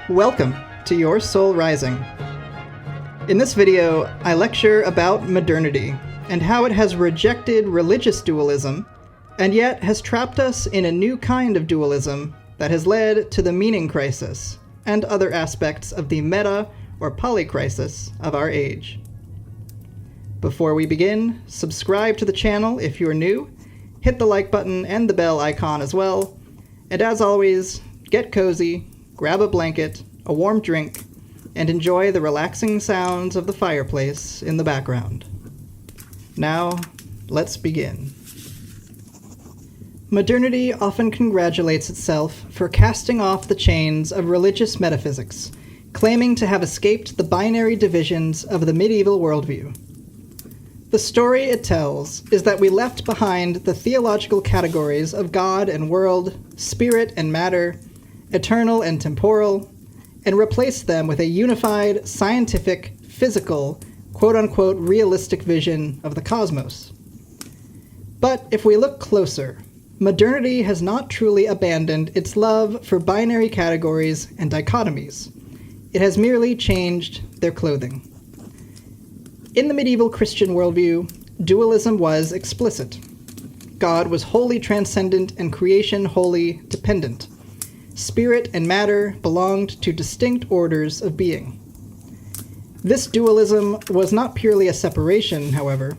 Welcome to Your Soul Rising. In this video, I lecture about modernity and how it has rejected religious dualism and yet has trapped us in a new kind of dualism that has led to the meaning crisis and other aspects of the meta or polycrisis of our age. Before we begin, subscribe to the channel if you're new, hit the like button and the bell icon as well, and as always, get cozy, grab a blanket, a warm drink, and enjoy the relaxing sounds of the fireplace in the background. Now, let's begin. Modernity often congratulates itself for casting off the chains of religious metaphysics, claiming to have escaped the binary divisions of the medieval worldview. The story it tells is that we left behind the theological categories of God and world, spirit and matter, eternal and temporal, and replaced them with a unified, scientific, physical, quote-unquote realistic vision of the cosmos. But if we look closer, modernity has not truly abandoned its love for binary categories and dichotomies. It has merely changed their clothing. In the medieval Christian worldview, dualism was explicit. God was wholly transcendent and creation wholly dependent. Spirit and matter belonged to distinct orders of being. This dualism was not purely a separation, however.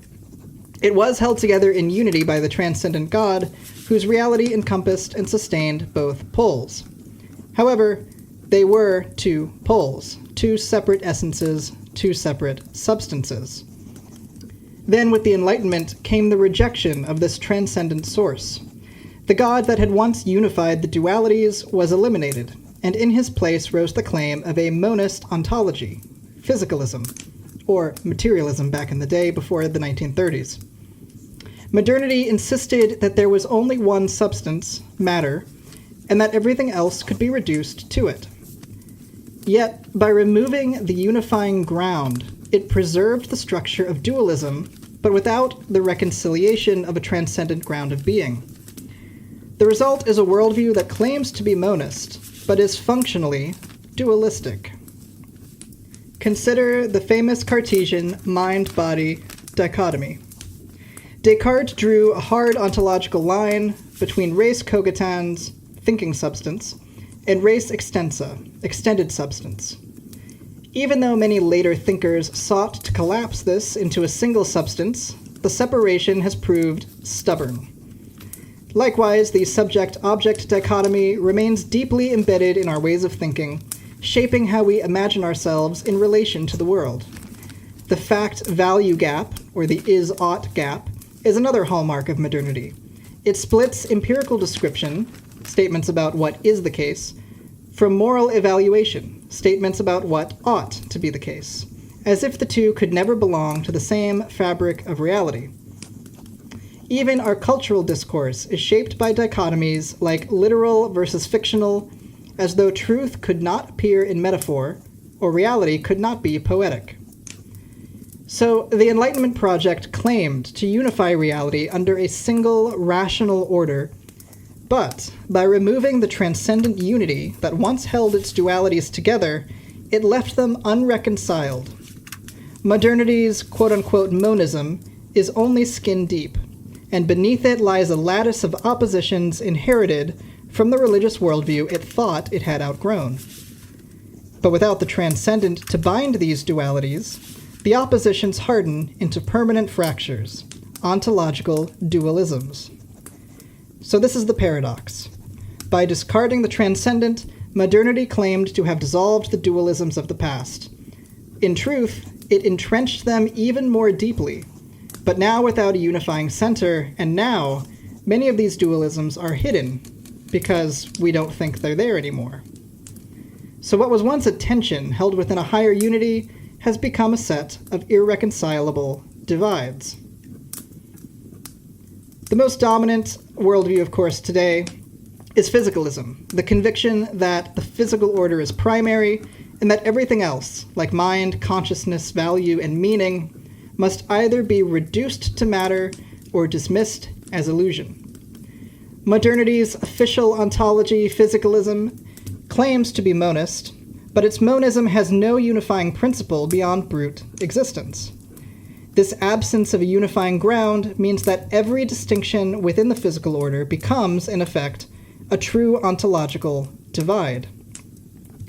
It was held together in unity by the transcendent God, whose reality encompassed and sustained both poles. However, they were two poles, two separate essences, two separate substances. Then with the Enlightenment came the rejection of this transcendent source. The God that had once unified the dualities was eliminated, and in his place rose the claim of a monist ontology, physicalism, or materialism back in the day before the 1930s. Modernity insisted that there was only one substance, matter, and that everything else could be reduced to it. Yet, by removing the unifying ground, it preserved the structure of dualism, but without the reconciliation of a transcendent ground of being. The result is a worldview that claims to be monist, but is functionally dualistic. Consider the famous Cartesian mind-body dichotomy. Descartes drew a hard ontological line between res cogitans, thinking substance, and res extensa, extended substance. Even though many later thinkers sought to collapse this into a single substance, the separation has proved stubborn. Likewise, the subject-object dichotomy remains deeply embedded in our ways of thinking, shaping how we imagine ourselves in relation to the world. The fact-value gap, or the is-ought gap, is another hallmark of modernity. It splits empirical description, statements about what is the case, from moral evaluation, statements about what ought to be the case, as if the two could never belong to the same fabric of reality. Even our cultural discourse is shaped by dichotomies like literal versus fictional, as though truth could not appear in metaphor, or reality could not be poetic. So, the Enlightenment project claimed to unify reality under a single rational order, but by removing the transcendent unity that once held its dualities together, it left them unreconciled. Modernity's quote-unquote monism is only skin-deep, and beneath it lies a lattice of oppositions inherited from the religious worldview it thought it had outgrown. But without the transcendent to bind these dualities, the oppositions harden into permanent fractures, ontological dualisms. So this is the paradox. By discarding the transcendent, modernity claimed to have dissolved the dualisms of the past. In truth, it entrenched them even more deeply, but now without a unifying center, and now many of these dualisms are hidden because we don't think they're there anymore. So what was once a tension held within a higher unity has become a set of irreconcilable divides. The most dominant worldview, of course, today is physicalism, the conviction that the physical order is primary and that everything else, like mind, consciousness, value, and meaning, must either be reduced to matter or dismissed as illusion. Modernity's official ontology, physicalism, claims to be monist, but its monism has no unifying principle beyond brute existence. This absence of a unifying ground means that every distinction within the physical order becomes, in effect, a true ontological divide.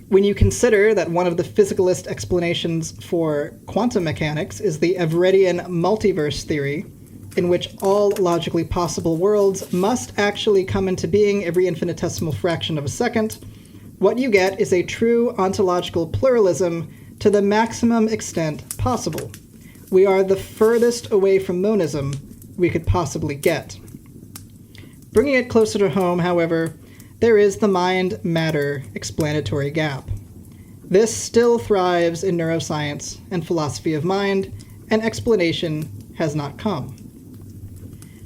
When you consider that one of the physicalist explanations for quantum mechanics is the Everettian multiverse theory, in which all logically possible worlds must actually come into being every infinitesimal fraction of a second, what you get is a true ontological pluralism to the maximum extent possible. We are the furthest away from monism we could possibly get. Bringing it closer to home, however, there is the mind-matter explanatory gap. This still thrives in neuroscience and philosophy of mind, and explanation has not come.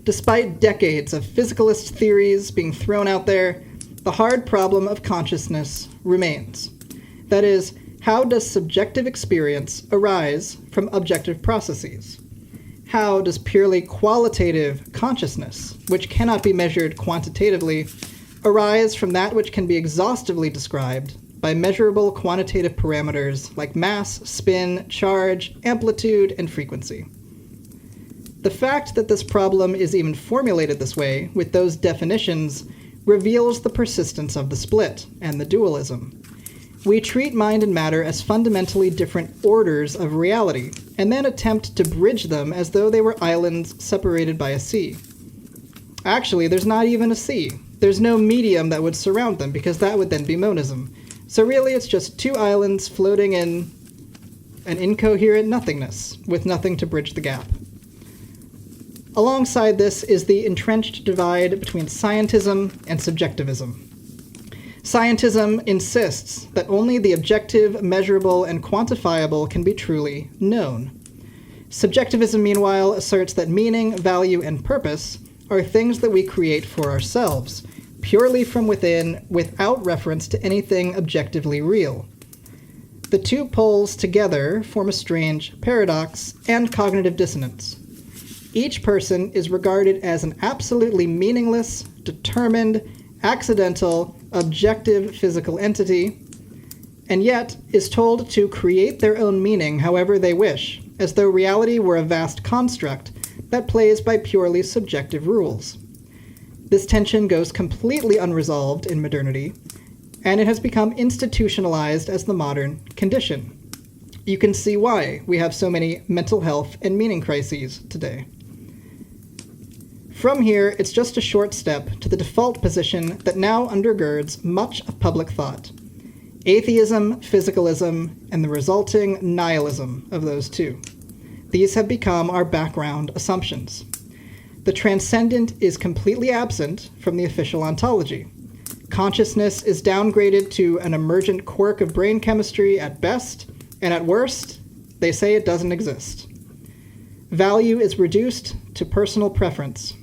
Despite decades of physicalist theories being thrown out there, the hard problem of consciousness remains. That is, how does subjective experience arise from objective processes? How does purely qualitative consciousness, which cannot be measured quantitatively, arise from that which can be exhaustively described by measurable quantitative parameters like mass, spin, charge, amplitude, and frequency? The fact that this problem is even formulated this way, with those definitions, reveals the persistence of the split and the dualism. We treat mind and matter as fundamentally different orders of reality, and then attempt to bridge them as though they were islands separated by a sea. Actually, there's not even a sea. There's no medium that would surround them, because that would then be monism. So really, it's just two islands floating in an incoherent nothingness, with nothing to bridge the gap. Alongside this is the entrenched divide between scientism and subjectivism. Scientism insists that only the objective, measurable, and quantifiable can be truly known. Subjectivism, meanwhile, asserts that meaning, value, and purpose are things that we create for ourselves, purely from within, without reference to anything objectively real. The two poles together form a strange paradox and cognitive dissonance. Each person is regarded as an absolutely meaningless, determined, accidental, objective physical entity, and yet is told to create their own meaning however they wish, as though reality were a vast construct that plays by purely subjective rules. This tension goes completely unresolved in modernity, and it has become institutionalized as the modern condition. You can see why we have so many mental health and meaning crises today. From here, it's just a short step to the default position that now undergirds much of public thought: atheism, physicalism, and the resulting nihilism of those two. These have become our background assumptions. The transcendent is completely absent from the official ontology. Consciousness is downgraded to an emergent quirk of brain chemistry at best, and at worst, they say it doesn't exist. Value is reduced to personal preference.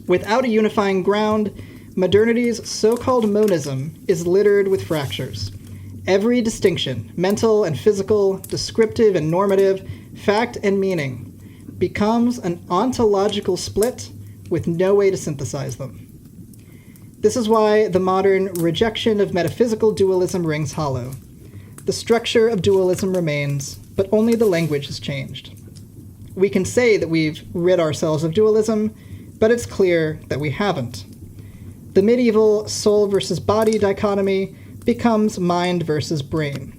Without a unifying ground, modernity's so-called monism is littered with fractures. Every distinction, mental and physical, descriptive and normative, fact and meaning, becomes an ontological split with no way to synthesize them. This is why the modern rejection of metaphysical dualism rings hollow. The structure of dualism remains, but only the language has changed. We can say that we've rid ourselves of dualism, but it's clear that we haven't. The medieval soul versus body dichotomy becomes mind versus brain.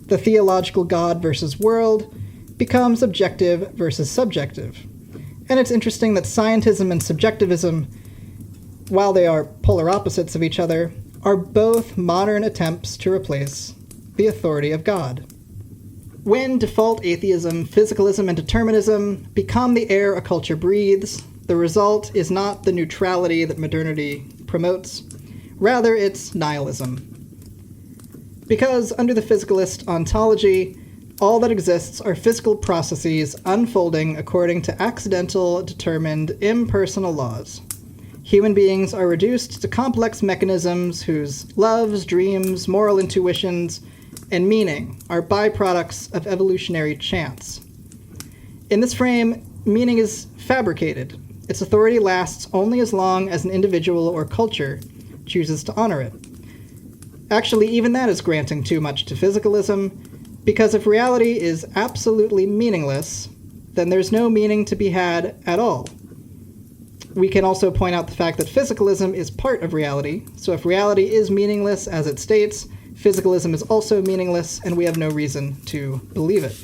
The theological God versus world becomes objective versus subjective. And it's interesting that scientism and subjectivism, while they are polar opposites of each other, are both modern attempts to replace the authority of God. When default atheism, physicalism, and determinism become the air a culture breathes, the result is not the neutrality that modernity promotes, rather it's nihilism. Because under the physicalist ontology, all that exists are physical processes unfolding according to accidental, determined, impersonal laws. Human beings are reduced to complex mechanisms whose loves, dreams, moral intuitions, and meaning are byproducts of evolutionary chance. In this frame, meaning is fabricated. Its authority lasts only as long as an individual or culture chooses to honor it. Actually, even that is granting too much to physicalism, because if reality is absolutely meaningless, then there's no meaning to be had at all. We can also point out the fact that physicalism is part of reality, so if reality is meaningless as it states, physicalism is also meaningless, and we have no reason to believe it.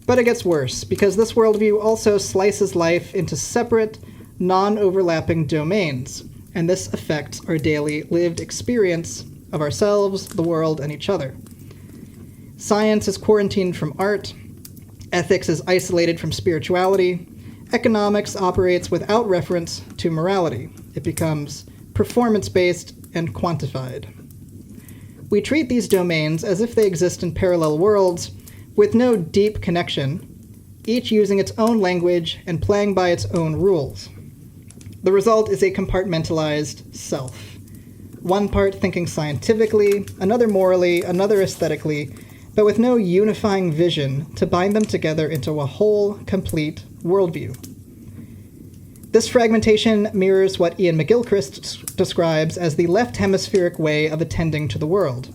But it gets worse, because this worldview also slices life into separate, non-overlapping domains, and this affects our daily lived experience of ourselves, the world, and each other. Science is quarantined from art, ethics is isolated from spirituality, economics operates without reference to morality. It becomes performance-based and quantified. We treat these domains as if they exist in parallel worlds with no deep connection, each using its own language and playing by its own rules. The result is a compartmentalized self. One part thinking scientifically, another morally, another aesthetically, but with no unifying vision to bind them together into a whole, complete worldview. This fragmentation mirrors what Ian McGilchrist describes as the left hemispheric way of attending to the world.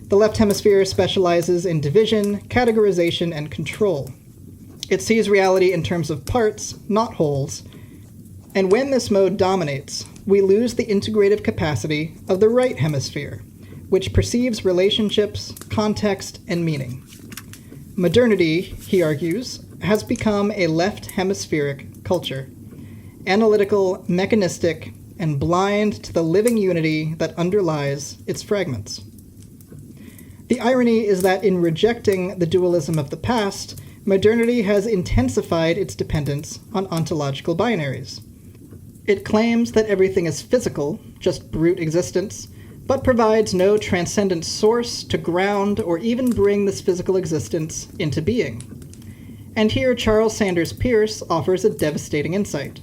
The left hemisphere specializes in division, categorization, and control. It sees reality in terms of parts, not wholes, and when this mode dominates, we lose the integrative capacity of the right hemisphere, which perceives relationships, context, and meaning. Modernity, he argues, has become a left hemispheric culture, analytical, mechanistic, and blind to the living unity that underlies its fragments. The irony is that in rejecting the dualism of the past, modernity has intensified its dependence on ontological binaries. It claims that everything is physical, just brute existence, but provides no transcendent source to ground or even bring this physical existence into being. And here Charles Sanders Peirce offers a devastating insight.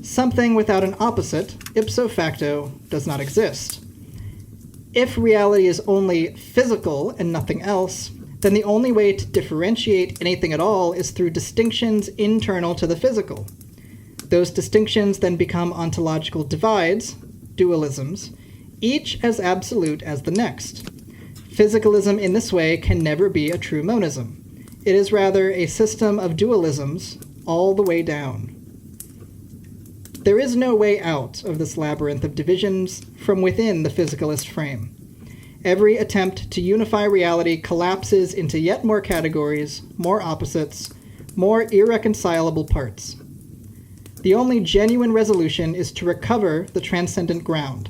Something without an opposite, ipso facto, does not exist. If reality is only physical and nothing else, then the only way to differentiate anything at all is through distinctions internal to the physical. Those distinctions then become ontological divides, dualisms, each as absolute as the next. Physicalism in this way can never be a true monism. It is rather a system of dualisms all the way down. There is no way out of this labyrinth of divisions from within the physicalist frame. Every attempt to unify reality collapses into yet more categories, more opposites, more irreconcilable parts. The only genuine resolution is to recover the transcendent ground,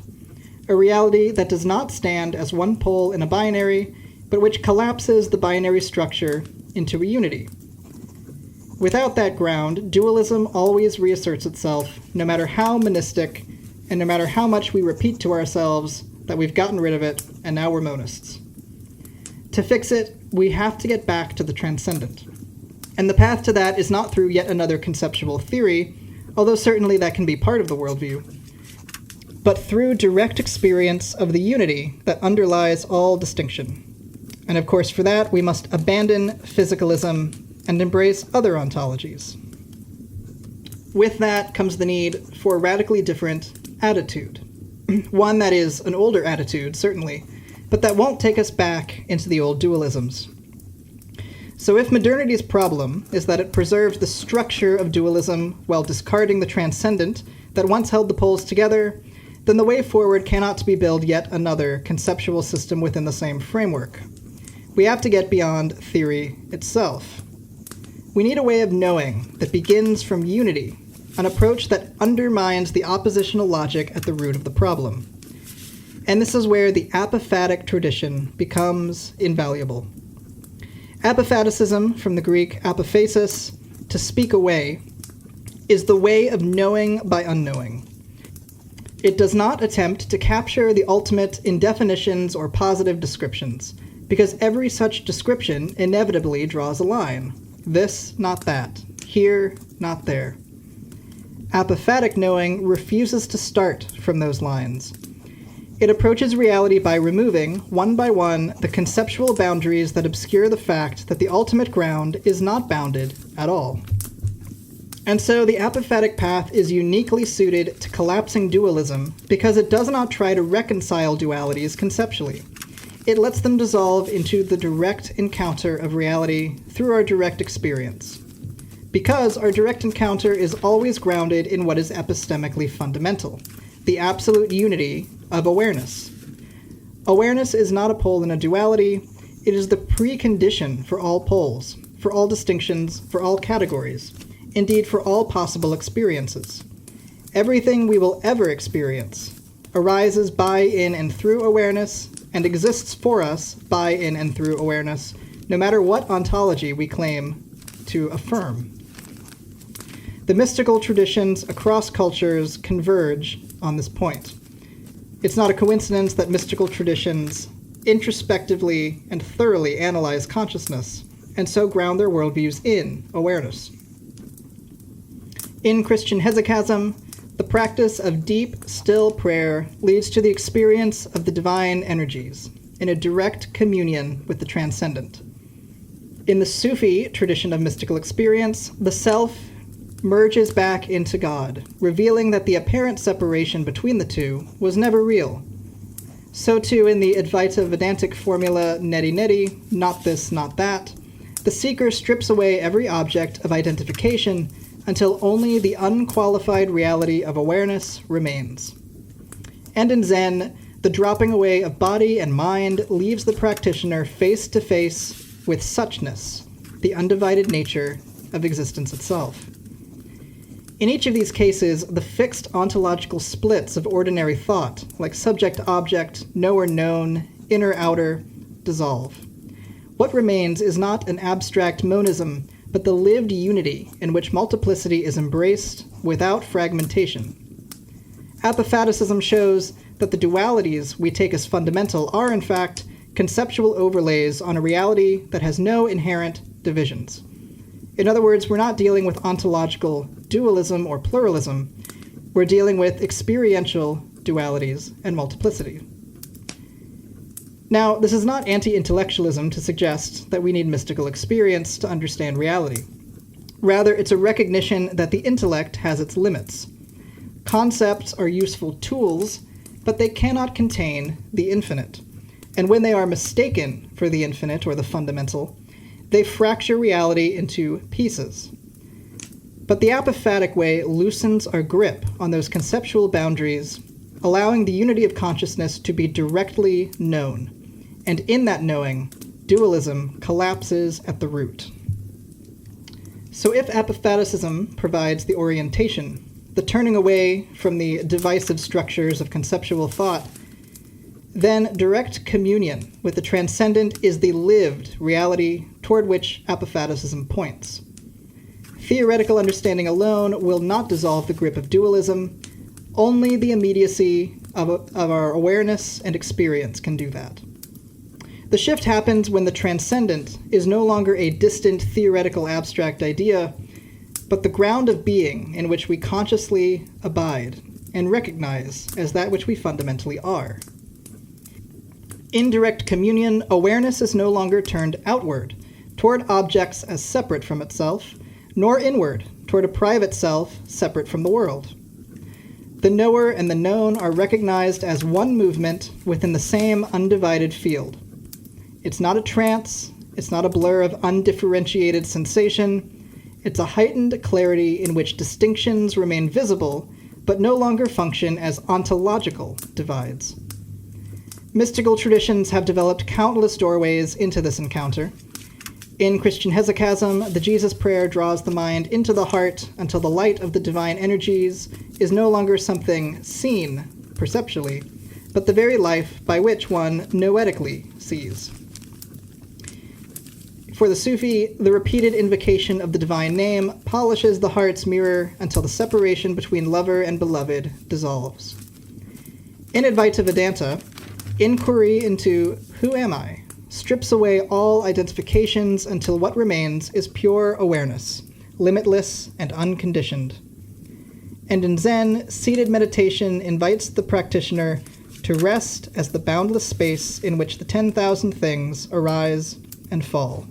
a reality that does not stand as one pole in a binary, but which collapses the binary structure into a unity. Without that ground, dualism always reasserts itself, no matter how monistic, and no matter how much we repeat to ourselves that we've gotten rid of it, and now we're monists. To fix it, we have to get back to the transcendent. And the path to that is not through yet another conceptual theory, although certainly that can be part of the worldview, but through direct experience of the unity that underlies all distinction. And of course, for that, we must abandon physicalism and embrace other ontologies. With that comes the need for a radically different attitude. One that is an older attitude, certainly, but that won't take us back into the old dualisms. So if modernity's problem is that it preserves the structure of dualism while discarding the transcendent that once held the poles together, then the way forward cannot be build yet another conceptual system within the same framework. We have to get beyond theory itself. We need a way of knowing that begins from unity, an approach that undermines the oppositional logic at the root of the problem. And this is where the apophatic tradition becomes invaluable. Apophaticism, from the Greek apophasis, to speak away, is the way of knowing by unknowing. It does not attempt to capture the ultimate in definitions or positive descriptions, because every such description inevitably draws a line. This, not that. Here, not there. Apophatic knowing refuses to start from those lines. It approaches reality by removing, one by one, the conceptual boundaries that obscure the fact that the ultimate ground is not bounded at all. And so the apophatic path is uniquely suited to collapsing dualism because it does not try to reconcile dualities conceptually. It lets them dissolve into the direct encounter of reality through our direct experience. Because our direct encounter is always grounded in what is epistemically fundamental, the absolute unity of awareness. Awareness is not a pole in a duality, it is the precondition for all poles, for all distinctions, for all categories, indeed for all possible experiences. Everything we will ever experience arises by, in, and through awareness, and exists for us by, in, and through awareness, no matter what ontology we claim to affirm. The mystical traditions across cultures converge on this point. It's not a coincidence that mystical traditions introspectively and thoroughly analyze consciousness, and so ground their worldviews in awareness. In Christian hesychasm, the practice of deep, still prayer leads to the experience of the divine energies in a direct communion with the transcendent. In the Sufi tradition of mystical experience, the self merges back into God, revealing that the apparent separation between the two was never real. So too in the Advaita Vedantic formula neti neti, not this, not that, the seeker strips away every object of identification until only the unqualified reality of awareness remains. And in Zen, the dropping away of body and mind leaves the practitioner face to face with suchness, the undivided nature of existence itself. In each of these cases, the fixed ontological splits of ordinary thought, like subject-object, knower-known, inner-outer, dissolve. What remains is not an abstract monism, but the lived unity in which multiplicity is embraced without fragmentation. Apophaticism shows that the dualities we take as fundamental are, in fact, conceptual overlays on a reality that has no inherent divisions. In other words, we're not dealing with ontological dualism or pluralism. We're dealing with experiential dualities and multiplicity. Now, this is not anti-intellectualism to suggest that we need mystical experience to understand reality. Rather, it's a recognition that the intellect has its limits. Concepts are useful tools, but they cannot contain the infinite. And when they are mistaken for the infinite or the fundamental, they fracture reality into pieces. But the apophatic way loosens our grip on those conceptual boundaries, allowing the unity of consciousness to be directly known. And in that knowing, dualism collapses at the root. So if apophaticism provides the orientation, the turning away from the divisive structures of conceptual thought, then direct communion with the transcendent is the lived reality toward which apophaticism points. Theoretical understanding alone will not dissolve the grip of dualism. Only the immediacy of our awareness and experience can do that. The shift happens when the transcendent is no longer a distant theoretical abstract idea, but the ground of being in which we consciously abide and recognize as that which we fundamentally are. In direct communion, awareness is no longer turned outward, toward objects as separate from itself, nor inward, toward a private self separate from the world. The knower and the known are recognized as one movement within the same undivided field. It's not a trance, it's not a blur of undifferentiated sensation, it's a heightened clarity in which distinctions remain visible, but no longer function as ontological divides. Mystical traditions have developed countless doorways into this encounter. In Christian hesychasm, the Jesus prayer draws the mind into the heart until the light of the divine energies is no longer something seen perceptually, but the very life by which one noetically sees. For the Sufi, the repeated invocation of the divine name polishes the heart's mirror until the separation between lover and beloved dissolves. In Advaita Vedanta, inquiry into who am I strips away all identifications until what remains is pure awareness, limitless and unconditioned. And in Zen, seated meditation invites the practitioner to rest as the boundless space in which the 10,000 things arise and fall.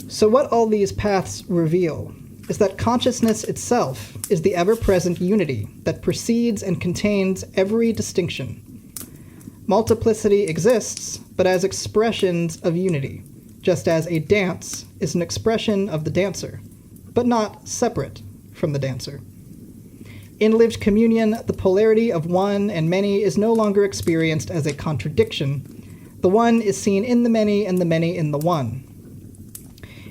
So what all these paths reveal is that consciousness itself is the ever-present unity that precedes and contains every distinction. Multiplicity exists, but as expressions of unity, just as a dance is an expression of the dancer, but not separate from the dancer. In lived communion, the polarity of one and many is no longer experienced as a contradiction. The one is seen in the many and the many in the one.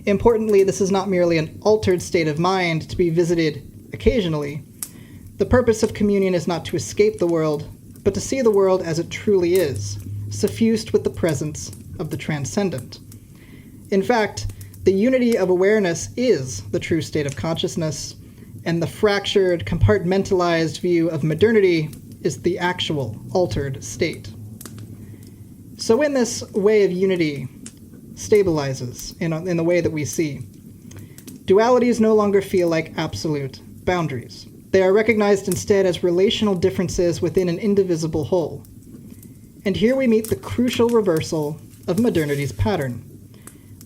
Importantly, this is not merely an altered state of mind to be visited occasionally. The purpose of communion is not to escape the world, but to see the world as it truly is, suffused with the presence of the transcendent. In fact, the unity of awareness is the true state of consciousness, and the fractured, compartmentalized view of modernity is the actual, altered state. So when this way of unity stabilizes in the way that we see, dualities no longer feel like absolute boundaries. They are recognized instead as relational differences within an indivisible whole. And here we meet the crucial reversal of modernity's pattern.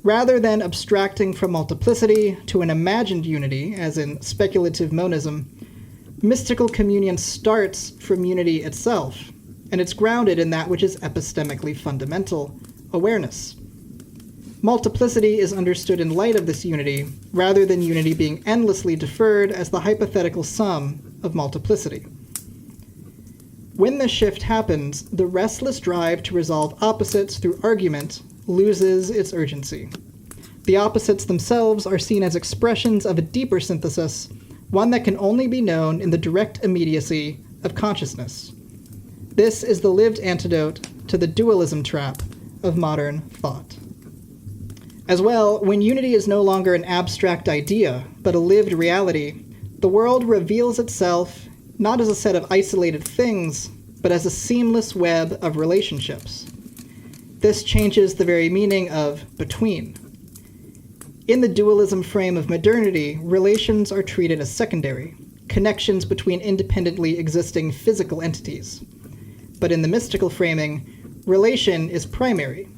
Rather than abstracting from multiplicity to an imagined unity, as in speculative monism, mystical communion starts from unity itself, and it's grounded in that which is epistemically fundamental, awareness. Multiplicity is understood in light of this unity, rather than unity being endlessly deferred as the hypothetical sum of multiplicity. When this shift happens, the restless drive to resolve opposites through argument loses its urgency. The opposites themselves are seen as expressions of a deeper synthesis, one that can only be known in the direct immediacy of consciousness. This is the lived antidote to the dualism trap of modern thought. As well, when unity is no longer an abstract idea, but a lived reality, the world reveals itself not as a set of isolated things, but as a seamless web of relationships. This changes the very meaning of between. In the dualism frame of modernity, relations are treated as secondary, connections between independently existing physical entities. But in the mystical framing, relation is primary.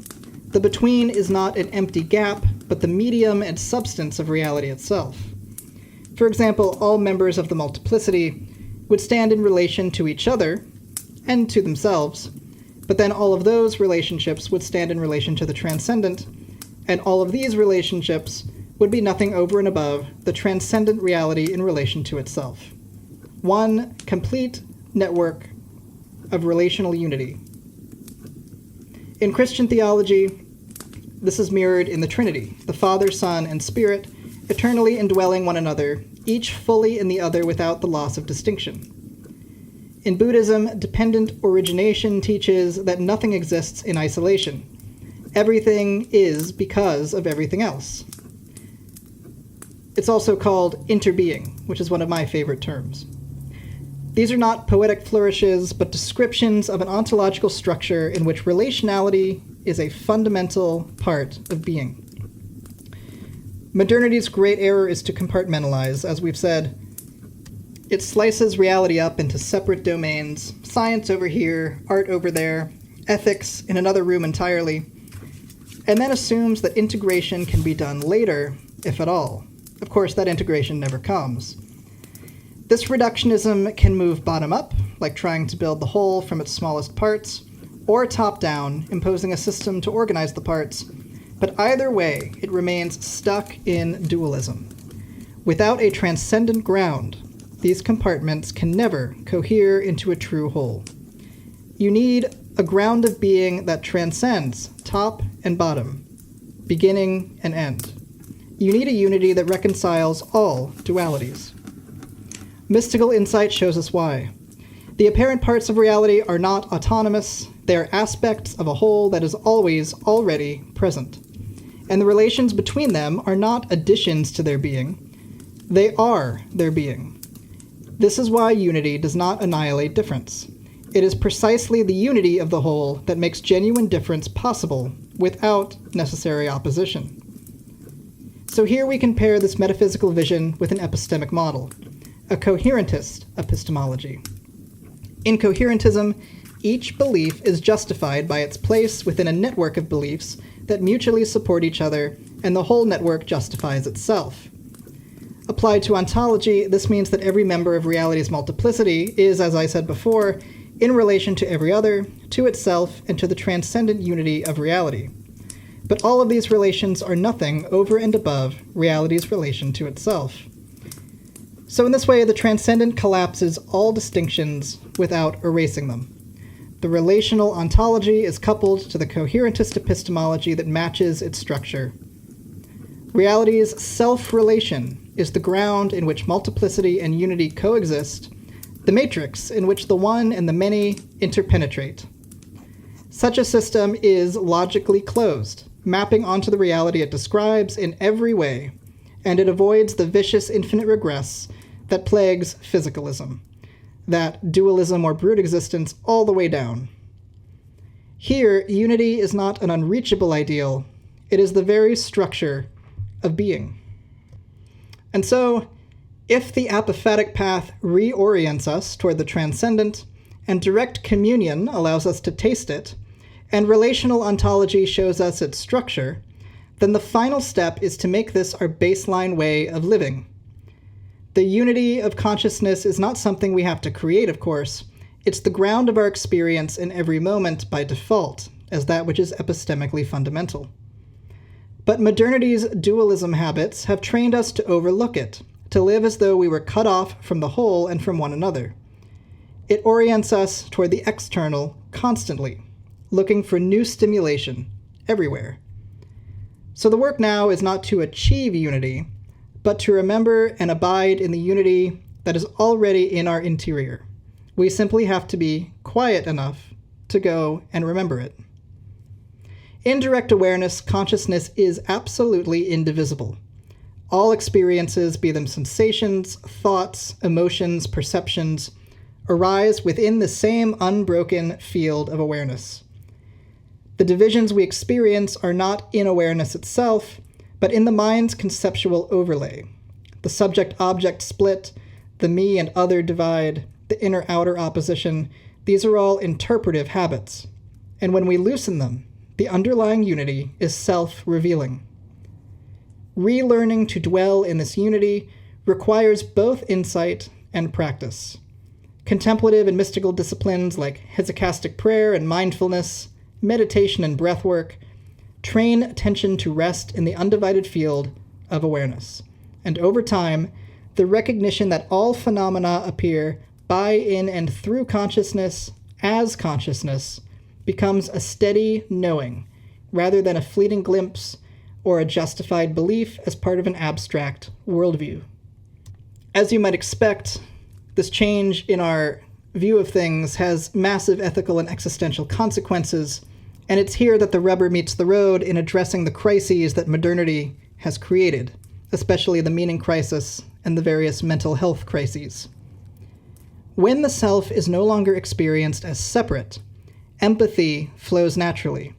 The between is not an empty gap, but the medium and substance of reality itself. For example, all members of the multiplicity would stand in relation to each other and to themselves, but then all of those relationships would stand in relation to the transcendent, and all of these relationships would be nothing over and above the transcendent reality in relation to itself. One complete network of relational unity. In Christian theology, this is mirrored in the Trinity, the Father, Son, and Spirit, eternally indwelling one another, each fully in the other without the loss of distinction. In Buddhism, dependent origination teaches that nothing exists in isolation. Everything is because of everything else. It's also called interbeing, which is one of my favorite terms. These are not poetic flourishes, but descriptions of an ontological structure in which relationality is a fundamental part of being. Modernity's great error is to compartmentalize, as we've said. It slices reality up into separate domains, science over here, art over there, ethics in another room entirely, and then assumes that integration can be done later, if at all. Of course, that integration never comes. This reductionism can move bottom up, like trying to build the whole from its smallest parts, or top down, imposing a system to organize the parts, but either way, it remains stuck in dualism. Without a transcendent ground, these compartments can never cohere into a true whole. You need a ground of being that transcends top and bottom, beginning and end. You need a unity that reconciles all dualities. Mystical insight shows us why. The apparent parts of reality are not autonomous, they are aspects of a whole that is always already present. And the relations between them are not additions to their being, they are their being. This is why unity does not annihilate difference. It is precisely the unity of the whole that makes genuine difference possible without necessary opposition. So here we compare this metaphysical vision with an epistemic model, a coherentist epistemology. In coherentism, each belief is justified by its place within a network of beliefs that mutually support each other, and the whole network justifies itself. Applied to ontology, this means that every member of reality's multiplicity is, as I said before, in relation to every other, to itself, and to the transcendent unity of reality. But all of these relations are nothing over and above reality's relation to itself. So in this way, the transcendent collapses all distinctions without erasing them. The relational ontology is coupled to the coherentist epistemology that matches its structure. Reality's self-relation is the ground in which multiplicity and unity coexist, the matrix in which the one and the many interpenetrate. Such a system is logically closed, mapping onto the reality it describes in every way, and it avoids the vicious infinite regress that plagues physicalism, that dualism or brute existence all the way down. Here, unity is not an unreachable ideal, it is the very structure of being. And so, if the apophatic path reorients us toward the transcendent, and direct communion allows us to taste it, and relational ontology shows us its structure, then the final step is to make this our baseline way of living. The unity of consciousness is not something we have to create, of course. It's the ground of our experience in every moment by default, as that which is epistemically fundamental. But modernity's dualism habits have trained us to overlook it, to live as though we were cut off from the whole and from one another. It orients us toward the external constantly, looking for new stimulation everywhere. So the work now is not to achieve unity, but to remember and abide in the unity that is already in our interior. We simply have to be quiet enough to go and remember it. In direct awareness, consciousness is absolutely indivisible. All experiences, be them sensations, thoughts, emotions, perceptions, arise within the same unbroken field of awareness. The divisions we experience are not in awareness itself, but in the mind's conceptual overlay. The subject-object split, the me and other divide, the inner-outer opposition, these are all interpretive habits. And when we loosen them, the underlying unity is self-revealing. Relearning to dwell in this unity requires both insight and practice. Contemplative and mystical disciplines like hesychastic prayer and mindfulness, meditation and breathwork, train attention to rest in the undivided field of awareness. And over time, the recognition that all phenomena appear by, in, and through consciousness as consciousness becomes a steady knowing, rather than a fleeting glimpse or a justified belief as part of an abstract worldview. As you might expect, this change in our view of things has massive ethical and existential consequences, and it's here that the rubber meets the road in addressing the crises that modernity has created, especially the meaning crisis and the various mental health crises. When the self is no longer experienced as separate, empathy flows naturally.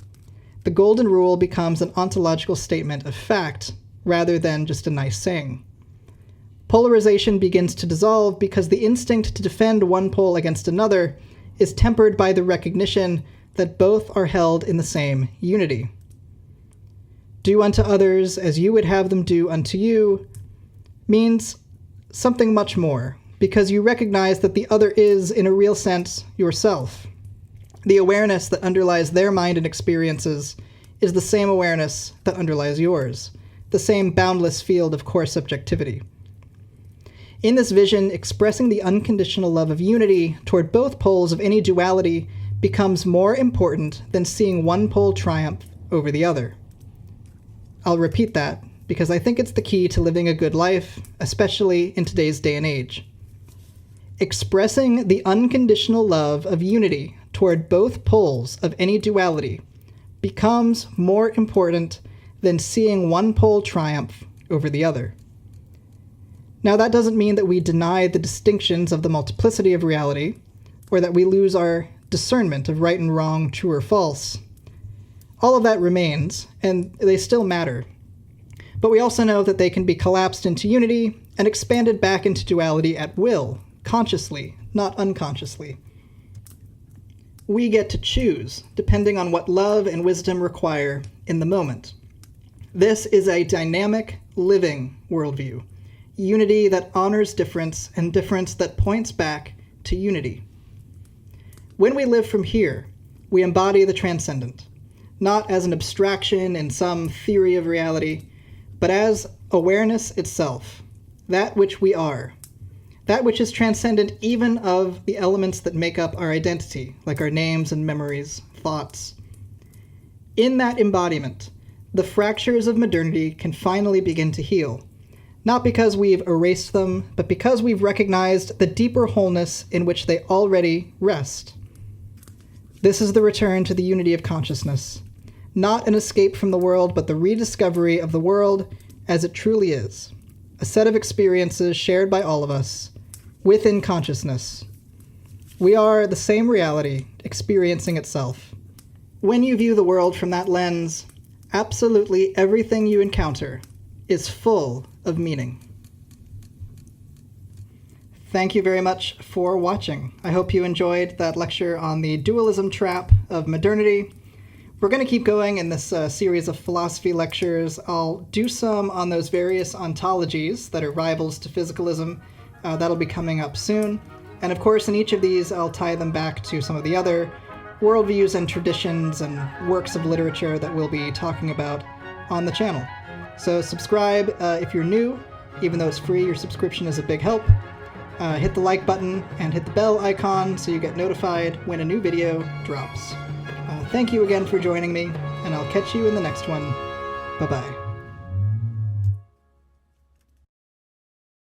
The golden rule becomes an ontological statement of fact, rather than just a nice saying. Polarization begins to dissolve because the instinct to defend one pole against another is tempered by the recognition that both are held in the same unity. Do unto others as you would have them do unto you means something much more, because you recognize that the other is, in a real sense, yourself. The awareness that underlies their mind and experiences is the same awareness that underlies yours, the same boundless field of core subjectivity. In this vision, expressing the unconditional love of unity toward both poles of any duality becomes more important than seeing one pole triumph over the other. I'll repeat that, because I think it's the key to living a good life, especially in today's day and age. Expressing the unconditional love of unity toward both poles of any duality becomes more important than seeing one pole triumph over the other. Now, that doesn't mean that we deny the distinctions of the multiplicity of reality, or that we lose our discernment of right and wrong, true or false. All of that remains, and they still matter. But we also know that they can be collapsed into unity and expanded back into duality at will, consciously, not unconsciously. We get to choose, depending on what love and wisdom require in the moment. This is a dynamic, living worldview. unity that honors difference, and difference that points back to unity. When we live from here, we embody the transcendent, not as an abstraction in some theory of reality, but as awareness itself, that which we are, that which is transcendent even of the elements that make up our identity, like our names and memories, thoughts. In that embodiment, the fractures of modernity can finally begin to heal, not because we've erased them, but because we've recognized the deeper wholeness in which they already rest. This is the return to the unity of consciousness, not an escape from the world, but the rediscovery of the world as it truly is, a set of experiences shared by all of us within consciousness. We are the same reality experiencing itself. When you view the world from that lens, absolutely everything you encounter is full of meaning. Thank you very much for watching. I hope you enjoyed that lecture on the dualism trap of modernity. We're going to keep going in this series of philosophy lectures. I'll do some on those various ontologies that are rivals to physicalism. That'll be coming up soon. And of course, in each of these, I'll tie them back to some of the other worldviews and traditions and works of literature that we'll be talking about on the channel. So subscribe if you're new. Even though it's free, your subscription is a big help. Hit the like button and hit the bell icon so you get notified when a new video drops. Thank you again for joining me, and I'll catch you in the next one. Bye-bye.